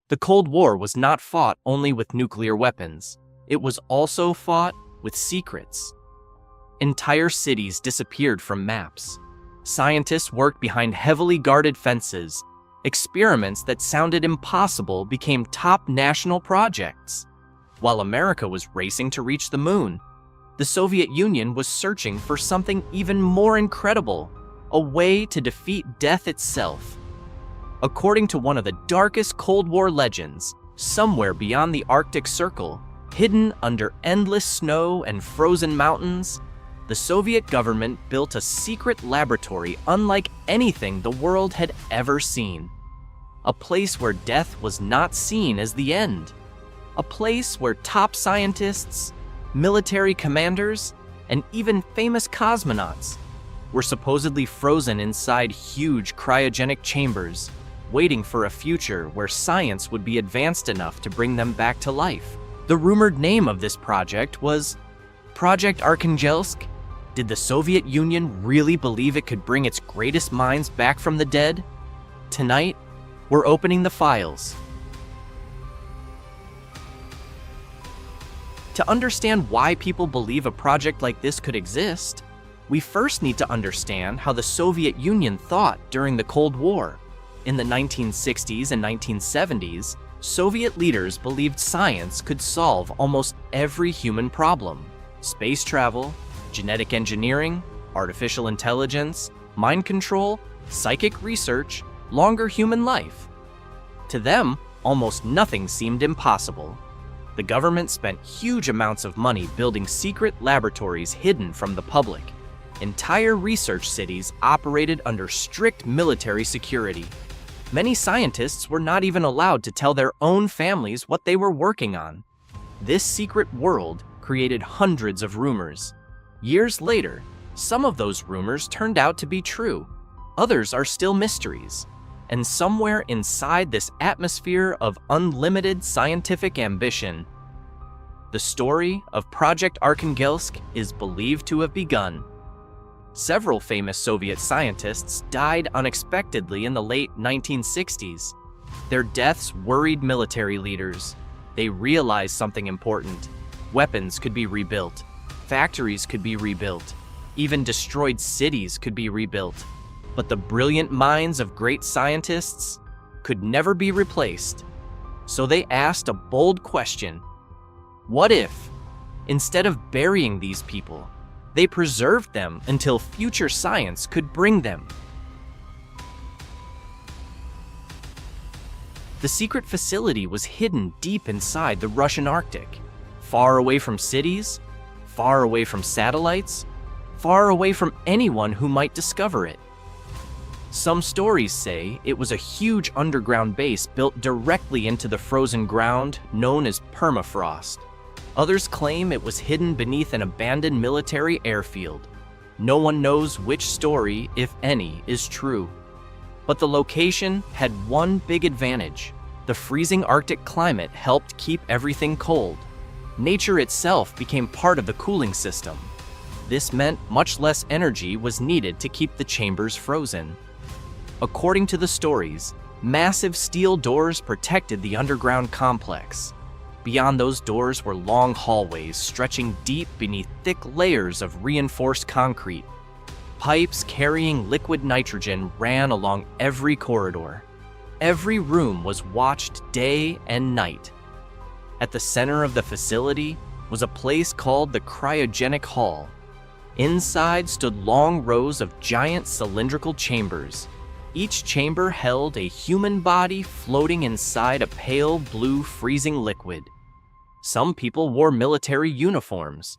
The Cold War was not fought only with nuclear weapons. It was also fought with secrets. Entire cities disappeared from maps. Scientists worked behind heavily guarded fences. Experiments that sounded impossible became top national projects. While America was racing to reach the moon, the Soviet Union was searching for something even more incredible, a way to defeat death itself. According to one of the darkest Cold War legends, somewhere beyond the Arctic Circle, hidden under endless snow and frozen mountains, the Soviet government built a secret laboratory unlike anything the world had ever seen. A place where death was not seen as the end. A place where top scientists, military commanders, and even famous cosmonauts were supposedly frozen inside huge cryogenic chambers, waiting for a future where science would be advanced enough to bring them back to life. The rumored name of this project was Project Arkhangelsk. Did the Soviet Union really believe it could bring its greatest minds back from the dead? Tonight, we're opening the files. To understand why people believe a project like this could exist, we first need to understand how the Soviet Union thought during the Cold War. In the 1960s and 1970s, Soviet leaders believed science could solve almost every human problem. Space travel, genetic engineering, artificial intelligence, mind control, psychic research, longer human life. To them, almost nothing seemed impossible. The government spent huge amounts of money building secret laboratories hidden from the public. Entire research cities operated under strict military security. Many scientists were not even allowed to tell their own families what they were working on. This secret world created hundreds of rumors. Years later, some of those rumors turned out to be true. Others are still mysteries. And somewhere inside this atmosphere of unlimited scientific ambition, the story of Project Arkhangelsk is believed to have begun. Several famous Soviet scientists died unexpectedly in the late 1960s. Their deaths worried military leaders. They realized something important. Weapons could be rebuilt. Factories could be rebuilt. Even destroyed cities could be rebuilt. But the brilliant minds of great scientists could never be replaced. So they asked a bold question. What if, instead of burying these people, they preserved them until future science could bring them? The secret facility was hidden deep inside the Russian Arctic, far away from cities, far away from satellites, far away from anyone who might discover it. Some stories say it was a huge underground base built directly into the frozen ground known as permafrost. Others claim it was hidden beneath an abandoned military airfield. No one knows which story, if any, is true. But the location had one big advantage. The freezing Arctic climate helped keep everything cold. Nature itself became part of the cooling system. This meant much less energy was needed to keep the chambers frozen. According to the stories, massive steel doors protected the underground complex. Beyond those doors were long hallways stretching deep beneath thick layers of reinforced concrete. Pipes carrying liquid nitrogen ran along every corridor. Every room was watched day and night. At the center of the facility was a place called the Cryogenic Hall. Inside stood long rows of giant cylindrical chambers. Each chamber held a human body floating inside a pale blue freezing liquid. Some people wore military uniforms.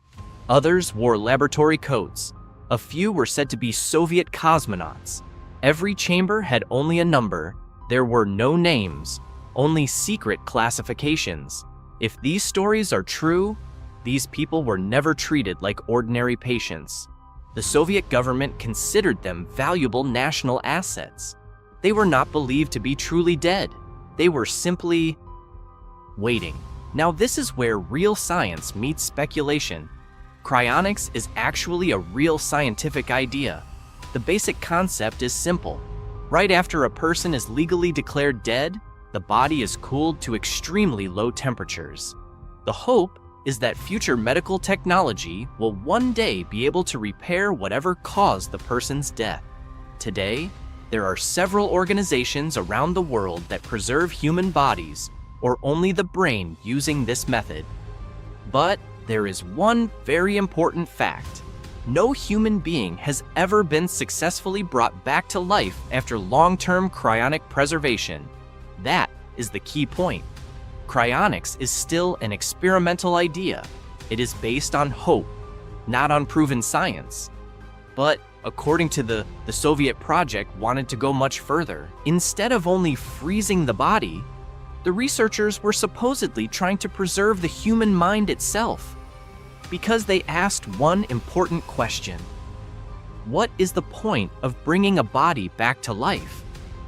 Others wore laboratory coats. A few were said to be Soviet cosmonauts. Every chamber had only a number. There were no names, only secret classifications. If these stories are true, these people were never treated like ordinary patients. The Soviet government considered them valuable national assets. They were not believed to be truly dead. They were simply waiting. Now this is where real science meets speculation. Cryonics is actually a real scientific idea. The basic concept is simple. Right after a person is legally declared dead, the body is cooled to extremely low temperatures. The hope is that future medical technology will one day be able to repair whatever caused the person's death. Today, there are several organizations around the world that preserve human bodies or only the brain using this method. But there is one very important fact. No human being has ever been successfully brought back to life after long-term cryonic preservation. That is the key point. Cryonics is still an experimental idea. It is based on hope, not on proven science. But according to the Soviet project wanted to go much further. Instead of only freezing the body, the researchers were supposedly trying to preserve the human mind itself, because they asked one important question. What is the point of bringing a body back to life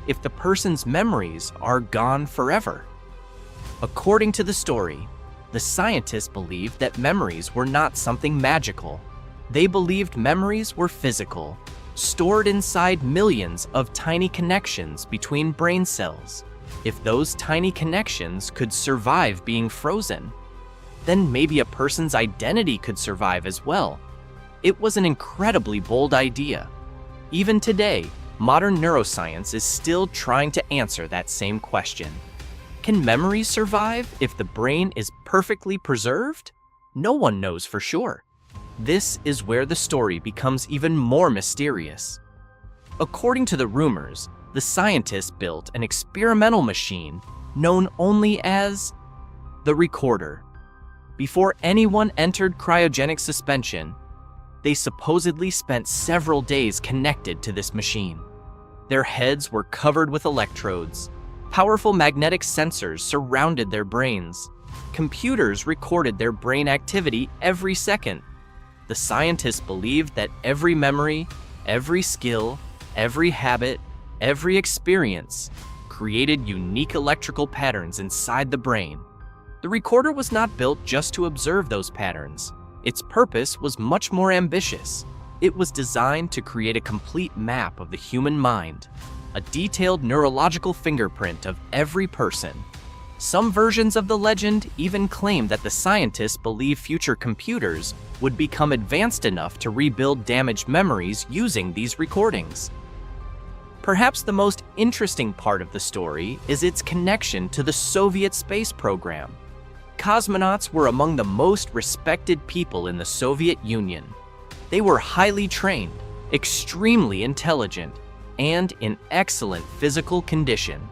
if the person's memories are gone forever? According to the story, the scientists believed that memories were not something magical. They believed memories were physical, stored inside millions of tiny connections between brain cells. If those tiny connections could survive being frozen, then maybe a person's identity could survive as well. It was an incredibly bold idea. Even today, modern neuroscience is still trying to answer that same question. Can memories survive if the brain is perfectly preserved? No one knows for sure. This is where the story becomes even more mysterious. According to the rumors, the scientists built an experimental machine known only as the recorder. Before anyone entered cryogenic suspension, they supposedly spent several days connected to this machine. Their heads were covered with electrodes. Powerful magnetic sensors surrounded their brains. Computers recorded their brain activity every second. The scientists believed that every memory, every skill, every habit, every experience created unique electrical patterns inside the brain. The recorder was not built just to observe those patterns. Its purpose was much more ambitious. It was designed to create a complete map of the human mind, a detailed neurological fingerprint of every person. Some versions of the legend even claim that the scientists believe future computers would become advanced enough to rebuild damaged memories using these recordings. Perhaps the most interesting part of the story is its connection to the Soviet space program. Cosmonauts were among the most respected people in the Soviet Union. They were highly trained, extremely intelligent, and in excellent physical condition.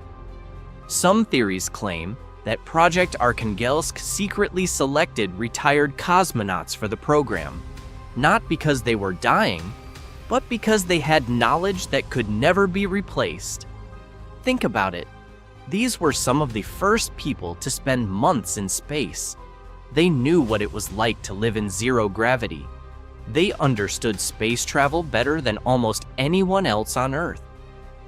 Some theories claim that Project Arkhangelsk secretly selected retired cosmonauts for the program, not because they were dying, but because they had knowledge that could never be replaced. Think about it. These were some of the first people to spend months in space. They knew what it was like to live in zero gravity. They understood space travel better than almost anyone else on Earth.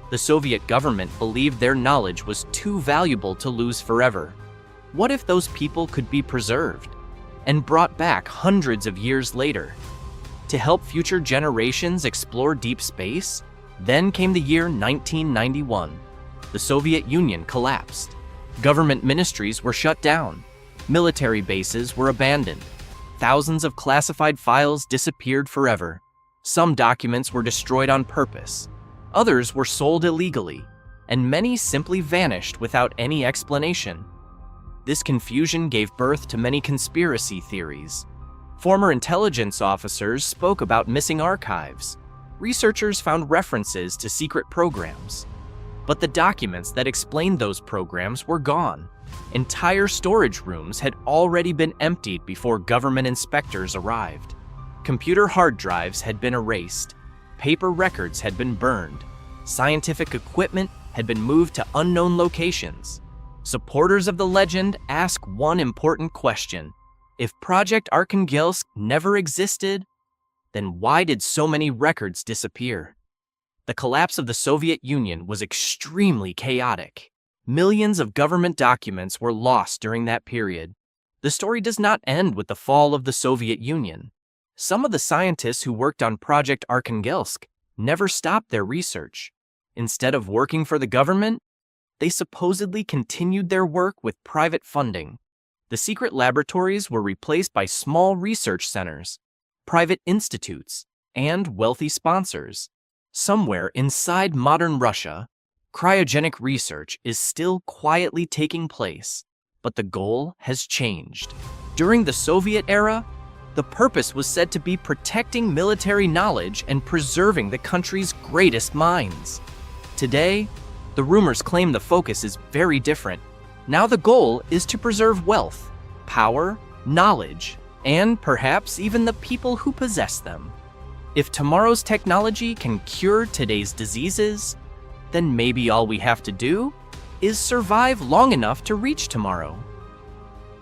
The Soviet government believed their knowledge was too valuable to lose forever. What if those people could be preserved and brought back hundreds of years later to help future generations explore deep space? Then came the year 1991. The Soviet Union collapsed. Government ministries were shut down. Military bases were abandoned. Thousands of classified files disappeared forever. Some documents were destroyed on purpose. Others were sold illegally, and many simply vanished without any explanation. This confusion gave birth to many conspiracy theories. Former intelligence officers spoke about missing archives. Researchers found references to secret programs. But the documents that explained those programs were gone. Entire storage rooms had already been emptied before government inspectors arrived. Computer hard drives had been erased. Paper records had been burned. Scientific equipment had been moved to unknown locations. Supporters of the legend ask one important question. If Project Arkhangelsk never existed, then why did so many records disappear? The collapse of the Soviet Union was extremely chaotic. Millions of government documents were lost during that period. The story does not end with the fall of the Soviet Union. Some of the scientists who worked on Project Arkhangelsk never stopped their research. Instead of working for the government, they supposedly continued their work with private funding. The secret laboratories were replaced by small research centers, private institutes, and wealthy sponsors. Somewhere inside modern Russia, cryogenic research is still quietly taking place, but the goal has changed. During the Soviet era, the purpose was said to be protecting military knowledge and preserving the country's greatest minds. Today, the rumors claim the focus is very different. Now the goal is to preserve wealth, power, knowledge, and perhaps even the people who possess them. If tomorrow's technology can cure today's diseases, then maybe all we have to do is survive long enough to reach tomorrow.